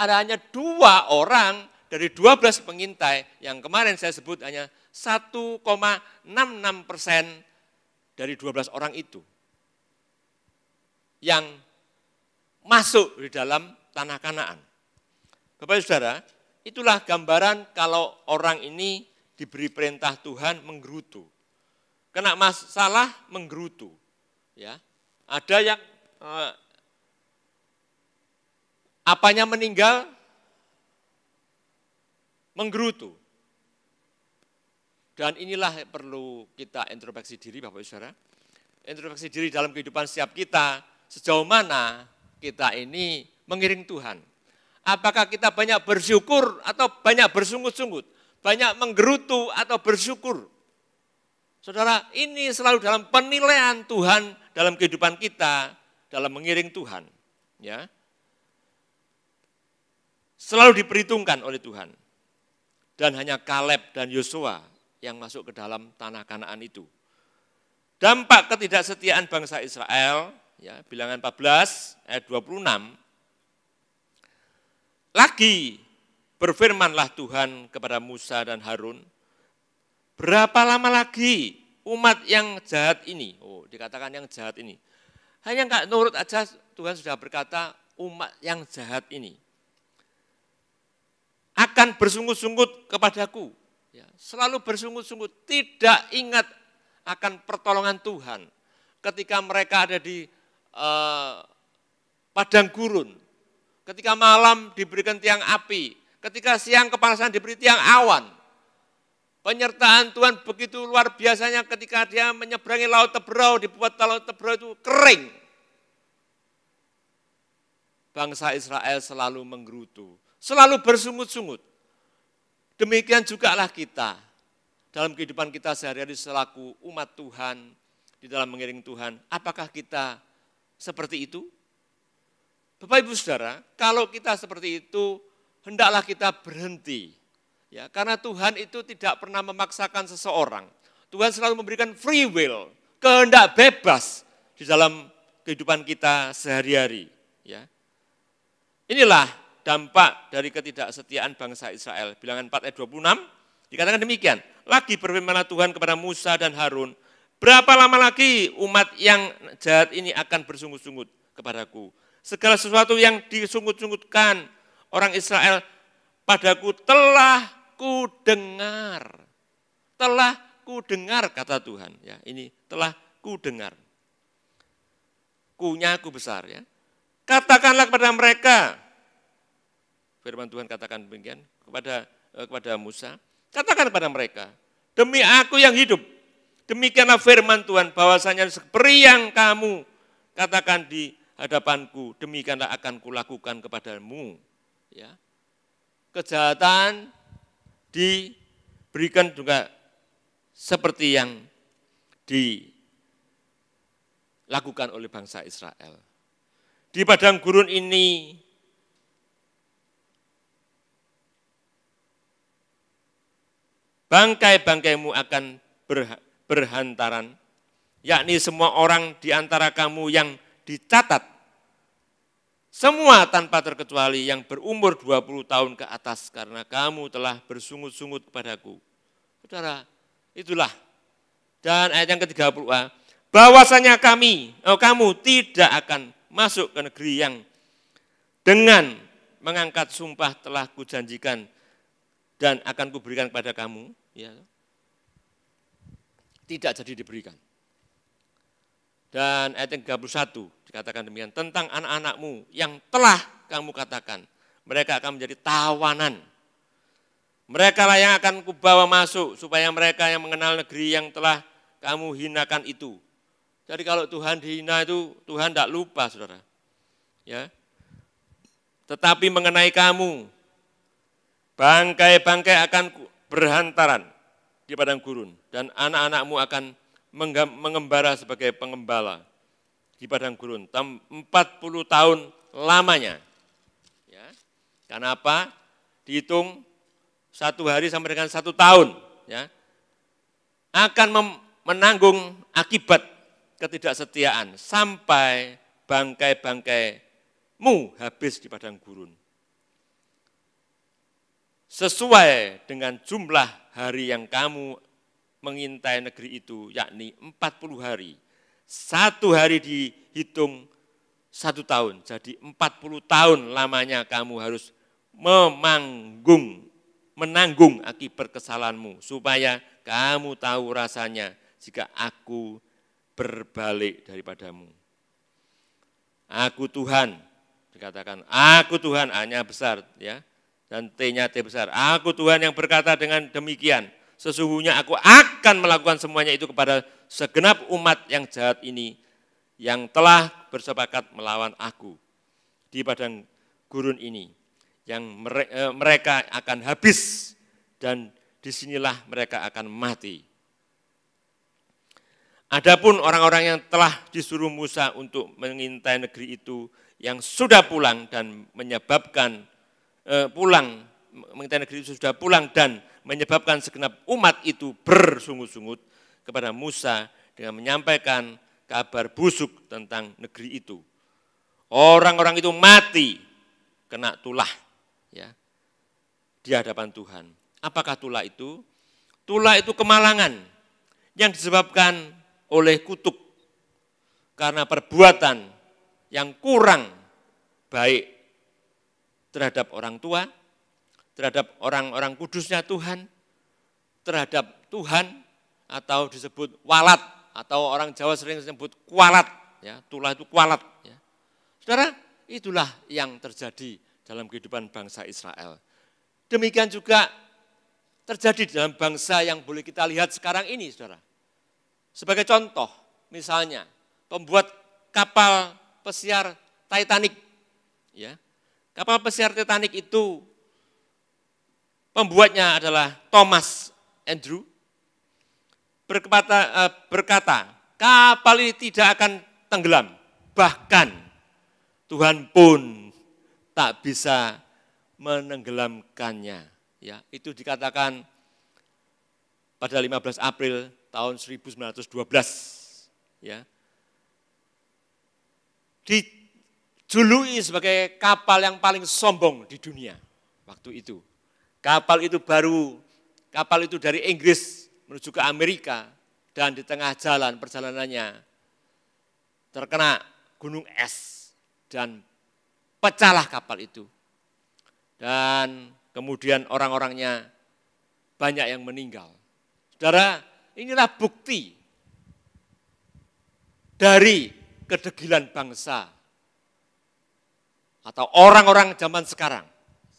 Ada hanya 2 orang dari 12 pengintai yang kemarin saya sebut, hanya 1,66% dari 12 orang itu. yang masuk di dalam tanah Kanaan. Bapak Ibu Saudara, itulah gambaran kalau orang ini diberi perintah Tuhan menggerutu. Kena masalah menggerutu. Ya. Ada yang apanya meninggal menggerutu. Dan inilah yang perlu kita introspeksi diri Bapak Ibu Saudara. Introspeksi diri dalam kehidupan setiap kita, sejauh mana kita ini mengiring Tuhan. Apakah kita banyak bersyukur atau banyak bersungut-sungut, banyak menggerutu atau bersyukur. Saudara, ini selalu dalam penilaian Tuhan dalam kehidupan kita, dalam mengiring Tuhan. Ya. Selalu diperhitungkan oleh Tuhan. Dan hanya Kaleb dan Yosua yang masuk ke dalam tanah Kanaan itu. Dampak ketidaksetiaan bangsa Israel, ya, Bilangan 14 ayat 26. Lagi berfirmanlah Tuhan kepada Musa dan Harun, berapa lama lagi umat yang jahat ini, dikatakan yang jahat ini, hanya enggak nurut aja, Tuhan sudah berkata umat yang jahat ini akan bersungut-sungut kepadaku, ya, selalu bersungut-sungut, tidak ingat akan pertolongan Tuhan ketika mereka ada di padang gurun, ketika malam diberikan tiang api, ketika siang kepanasan diberi tiang awan. Penyertaan Tuhan begitu luar biasanya ketika dia menyeberangi Laut Teberau, dibuat Laut Teberau itu kering. Bangsa Israel selalu menggerutu, selalu bersungut-sungut. Demikian jugalah kita dalam kehidupan kita sehari-hari selaku umat Tuhan, di dalam mengiring Tuhan. Apakah kita seperti itu? Bapak Ibu Saudara, kalau kita seperti itu, hendaklah kita berhenti. Ya, karena Tuhan itu tidak pernah memaksakan seseorang. Tuhan selalu memberikan free will, kehendak bebas di dalam kehidupan kita sehari-hari. Ya. Inilah dampak dari ketidaksetiaan bangsa Israel. Bilangan 4 ayat 26 dikatakan demikian. Lagi berfirmanlah Tuhan kepada Musa dan Harun, berapa lama lagi umat yang jahat ini akan bersungut-sungut kepadaku? Segala sesuatu yang disungut-sungutkan orang Israel padaku telah ku dengar kata Tuhan. Ya, ini telah ku dengar. Kunya ku besar, ya. Katakanlah kepada mereka, firman Tuhan katakan demikian kepada Musa, katakan kepada mereka, demi aku yang hidup, demikianlah firman Tuhan, bahwasanya seperti yang kamu katakan di hadapanku, demikianlah akan kulakukan kepadamu. Ya. Kejahatan diberikan juga seperti yang dilakukan oleh bangsa Israel. Di padang gurun ini bangkai-bangkaimu akan berhantaran, yakni semua orang di antara kamu yang dicatat, semua tanpa terkecuali yang berumur 20 tahun ke atas, karena kamu telah bersungut-sungut kepadaku. Saudara, itulah. Dan ayat yang ke-30, bahwasanya kamu tidak akan masuk ke negeri yang dengan mengangkat sumpah telah kujanjikan dan akan kuberikan kepada kamu, ya, tidak jadi diberikan. Dan ayat yang 31 dikatakan demikian, tentang anak-anakmu yang telah kamu katakan, mereka akan menjadi tawanan. Mereka lah yang akan kubawa masuk, supaya mereka yang mengenal negeri yang telah kamu hinakan itu. Jadi kalau Tuhan dihina itu, Tuhan tidak lupa, saudara. Ya. Tetapi mengenai kamu, bangkai-bangkai akan berhantaran di padang gurun, dan anak-anakmu akan mengembara sebagai pengembala di padang gurun 40 tahun lamanya. Ya. Kenapa? Dihitung 1 hari sampai dengan 1 tahun. Ya. Akan menanggung akibat ketidaksetiaan sampai bangkai-bangkaimu habis di padang gurun. Sesuai dengan jumlah hari yang kamu mengintai negeri itu, yakni 40 hari. 1 hari dihitung 1 tahun, jadi 40 tahun lamanya kamu harus menanggung akibat kesalahanmu, supaya kamu tahu rasanya jika aku berbalik daripadamu. Aku Tuhan, dikatakan, aku Tuhan, A-nya besar ya, dan T-nya T besar. Aku Tuhan yang berkata dengan demikian, sesungguhnya aku akan melakukan semuanya itu kepada segenap umat yang jahat ini, yang telah bersepakat melawan aku di padang gurun ini, yang mereka akan habis dan disinilah mereka akan mati. Adapun orang-orang yang telah disuruh Musa untuk mengintai negeri itu, yang sudah pulang dan menyebabkan mengintai negeri itu sudah pulang dan menyebabkan segenap umat itu bersungut-sungut kepada Musa dengan menyampaikan kabar busuk tentang negeri itu. Orang-orang itu mati kena tulah ya di hadapan Tuhan. Apakah tulah itu? Tulah itu kemalangan yang disebabkan oleh kutuk karena perbuatan yang kurang baik terhadap orang tua, terhadap orang-orang kudusnya Tuhan, terhadap Tuhan, atau disebut walat, atau orang Jawa sering disebut kualat, ya, tulah itu kualat. Ya. Saudara, itulah yang terjadi dalam kehidupan bangsa Israel. Demikian juga terjadi dalam bangsa yang boleh kita lihat sekarang ini, saudara. Sebagai contoh, misalnya pembuat kapal pesiar Titanic. Ya. Kapal pesiar Titanic itu pembuatnya adalah Thomas Andrew. Berkata, kapal ini tidak akan tenggelam. Bahkan Tuhan pun tak bisa menenggelamkannya. Ya, itu dikatakan pada 15 April tahun 1912. Ya. Dijuluki sebagai kapal yang paling sombong di dunia waktu itu. Kapal itu dari Inggris menuju ke Amerika, dan di tengah jalan perjalanannya terkena gunung es dan pecahlah kapal itu. Dan kemudian orang-orangnya banyak yang meninggal. Saudara, inilah bukti dari kedegilan bangsa atau orang-orang zaman sekarang,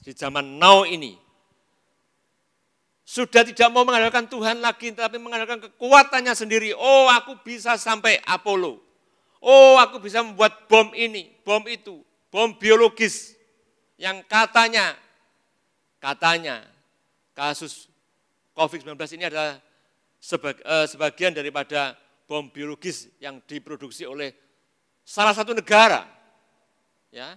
di zaman now ini, sudah tidak mau mengandalkan Tuhan lagi, tapi mengandalkan kekuatannya sendiri. Oh, aku bisa sampai Apollo. Oh, aku bisa membuat bom ini, bom itu, bom biologis. Yang katanya kasus COVID-19 ini adalah sebagian daripada bom biologis yang diproduksi oleh salah satu negara. Ya.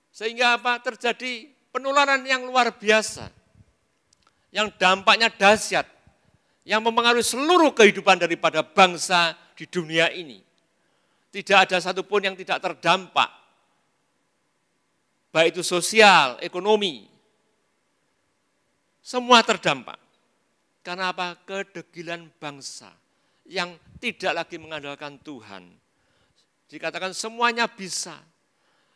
Sehingga apa? Terjadi penularan yang luar biasa, yang dampaknya dahsyat, yang mempengaruhi seluruh kehidupan daripada bangsa di dunia ini. Tidak ada satupun yang tidak terdampak, baik itu sosial, ekonomi, semua terdampak. Karena apa? Kedegilan bangsa yang tidak lagi mengandalkan Tuhan. Dikatakan semuanya bisa.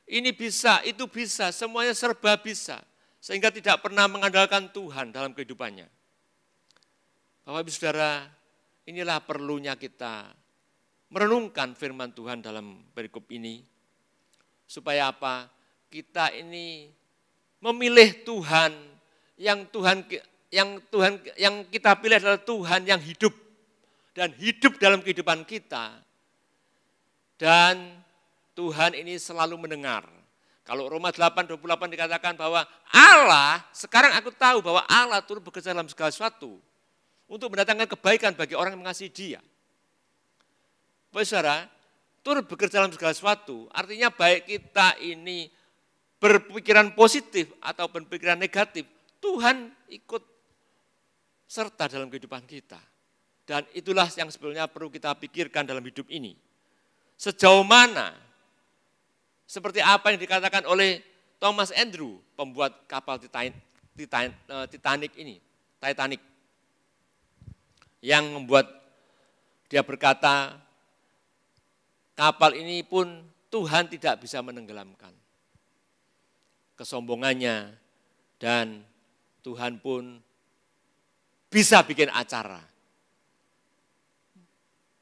Ini bisa, itu bisa, semuanya serba bisa. Sehingga tidak pernah mengandalkan Tuhan dalam kehidupannya. Bapak Ibu Saudara, inilah perlunya kita merenungkan firman Tuhan dalam perikop ini. Supaya apa? Kita ini memilih Tuhan yang kita pilih adalah Tuhan yang hidup. Dan hidup dalam kehidupan kita. Dan Tuhan ini selalu mendengar. Kalau Roma 8:28 dikatakan bahwa Allah, sekarang aku tahu bahwa Allah turut bekerja dalam segala sesuatu untuk mendatangkan kebaikan bagi orang yang mengasihi Dia. Bapak Saudara, turut bekerja dalam segala sesuatu artinya baik kita ini berpikiran positif atau berpikiran negatif, Tuhan ikut serta dalam kehidupan kita. Dan itulah yang sebetulnya perlu kita pikirkan dalam hidup ini. Sejauh mana, seperti apa yang dikatakan oleh Thomas Andrew, pembuat kapal Titanic ini, yang membuat dia berkata, kapal ini pun Tuhan tidak bisa menenggelamkan. Kesombongannya, dan Tuhan pun bisa bikin acara.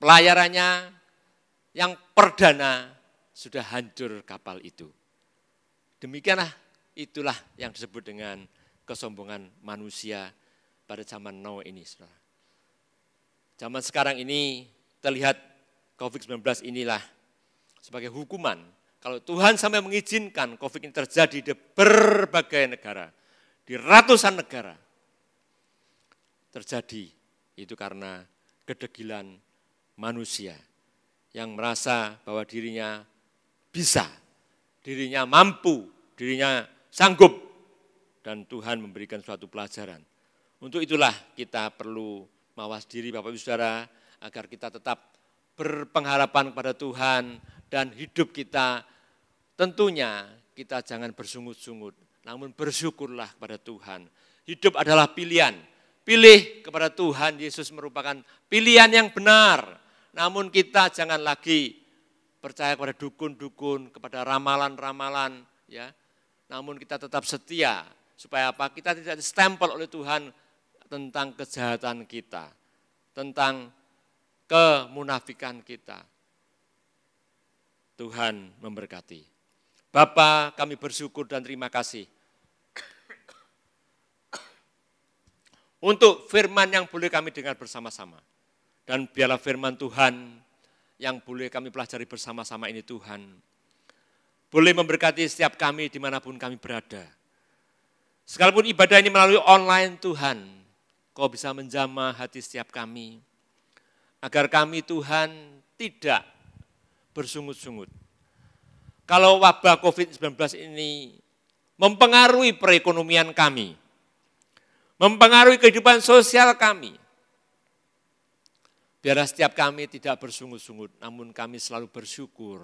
Pelayarannya yang perdana sudah hancur kapal itu. Demikianlah, itulah yang disebut dengan kesombongan manusia pada zaman now ini, saudara. Zaman sekarang ini terlihat COVID-19 inilah sebagai hukuman. Kalau Tuhan sampai mengizinkan COVID ini terjadi di berbagai negara, di ratusan negara, terjadi itu karena kedegilan manusia yang merasa bahwa dirinya bisa, dirinya mampu, dirinya sanggup, dan Tuhan memberikan suatu pelajaran. Untuk itulah kita perlu mawas diri Bapak Ibu Saudara, agar kita tetap berpengharapan kepada Tuhan, dan hidup kita tentunya kita jangan bersungut-sungut, namun bersyukurlah kepada Tuhan. Hidup adalah pilihan, pilih kepada Tuhan Yesus merupakan pilihan yang benar. Namun kita jangan lagi percaya kepada dukun-dukun, kepada ramalan-ramalan, ya. Namun kita tetap setia, supaya apa? Kita tidak distempel oleh Tuhan tentang kejahatan kita, tentang kemunafikan kita. Tuhan memberkati. Bapa, kami bersyukur dan terima kasih untuk firman yang boleh kami dengar bersama-sama. Dan biarlah firman Tuhan yang boleh kami pelajari bersama-sama ini, Tuhan, boleh memberkati setiap kami dimanapun kami berada. Sekalipun ibadah ini melalui online, Tuhan, Kau bisa menjamah hati setiap kami, agar kami, Tuhan, tidak bersungut-sungut. Kalau wabah COVID-19 ini mempengaruhi perekonomian kami, mempengaruhi kehidupan sosial kami, biarlah setiap kami tidak bersungut-sungut, namun kami selalu bersyukur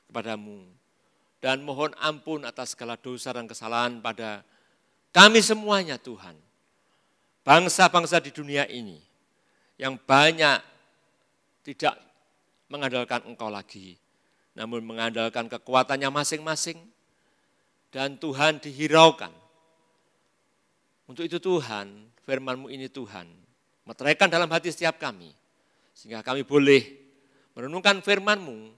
kepadamu. Dan mohon ampun atas segala dosa dan kesalahan pada kami semuanya, Tuhan. Bangsa-bangsa di dunia ini yang banyak tidak mengandalkan Engkau lagi, namun mengandalkan kekuatannya masing-masing, dan Tuhan dihiraukan. Untuk itu Tuhan, firman-Mu ini Tuhan, meteraikan dalam hati setiap kami, sehingga kami boleh merenungkan firman-Mu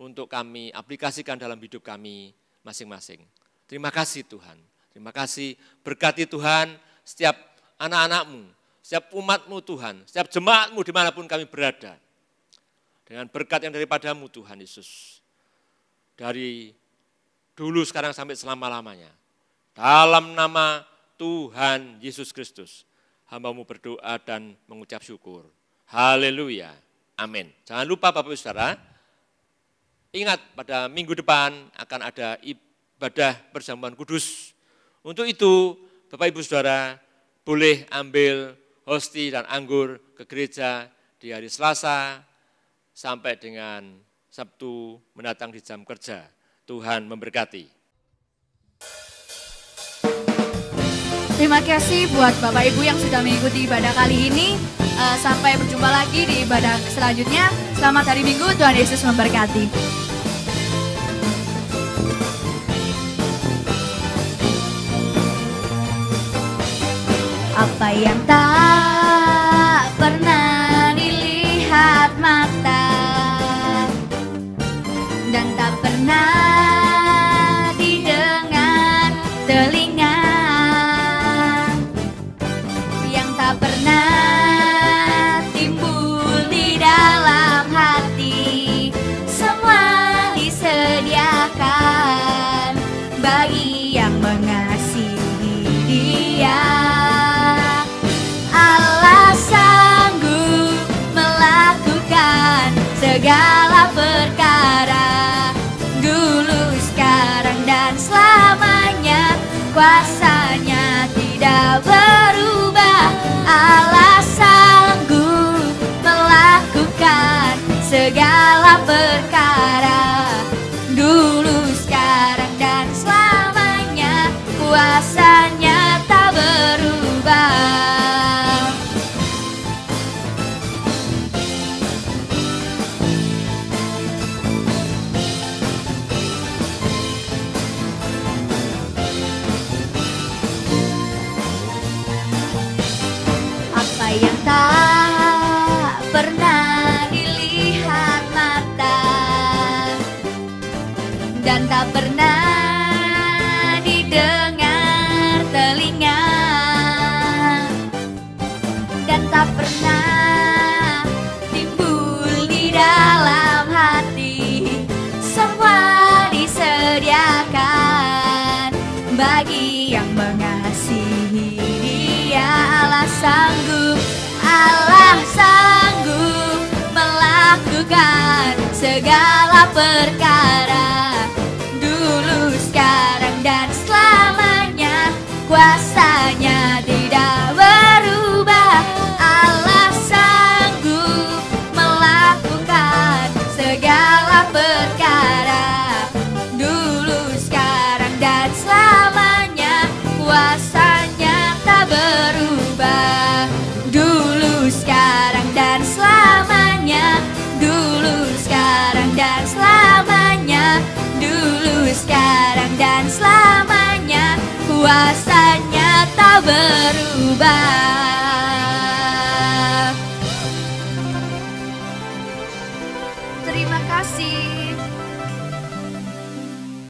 untuk kami aplikasikan dalam hidup kami masing-masing. Terima kasih Tuhan, terima kasih, berkati Tuhan setiap anak-anak-Mu, setiap umat-Mu Tuhan, setiap jemaat-Mu dimanapun kami berada. Dengan berkat yang daripada-Mu Tuhan Yesus, dari dulu sekarang sampai selama-lamanya. Dalam nama Tuhan Yesus Kristus, hamba-Mu berdoa dan mengucap syukur. Haleluya, amin. Jangan lupa Bapak Ibu Saudara, ingat pada minggu depan akan ada ibadah perjamuan kudus. Untuk itu Bapak Ibu Saudara boleh ambil hosti dan anggur ke gereja di hari Selasa sampai dengan Sabtu mendatang di jam kerja. Tuhan memberkati. Terima kasih buat Bapak Ibu yang sudah mengikuti ibadah kali ini. Sampai berjumpa lagi di ibadah selanjutnya. Selamat hari Minggu, Tuhan Yesus memberkati. Apa yang tak pernah dilihat mata dan tak pernah didengar telinga, yang tak pernah timbul di dalam hati, semua disediakan bagi yang mengasihi Dia. Allah sanggup melakukan segala perkara, dulu, sekarang, dan selamanya. Kuasanya tidak berubah. Allah sanggup melakukan segala perkara, dulu, sekarang, dan selamanya. Kuasanya tak berubah. dan tak pernah didengar telinga, dan tak pernah timbul di dalam hati. Semua disediakan bagi yang mengasihi Dia. Allah sanggup melakukan segala perkara, dulu, sekarang, dan selamanya. Kuasanya tidak berubah. Allah sanggup melakukan segala perkara, dulu, sekarang, dan selamanya. Kuasanya tak berubah. Dulu, sekarang, dan selamanya. Dulu, sekarang, dan selamanya. Dulu, sekarang, dan selamanya. Kuasanya tak berubah. Terima kasih.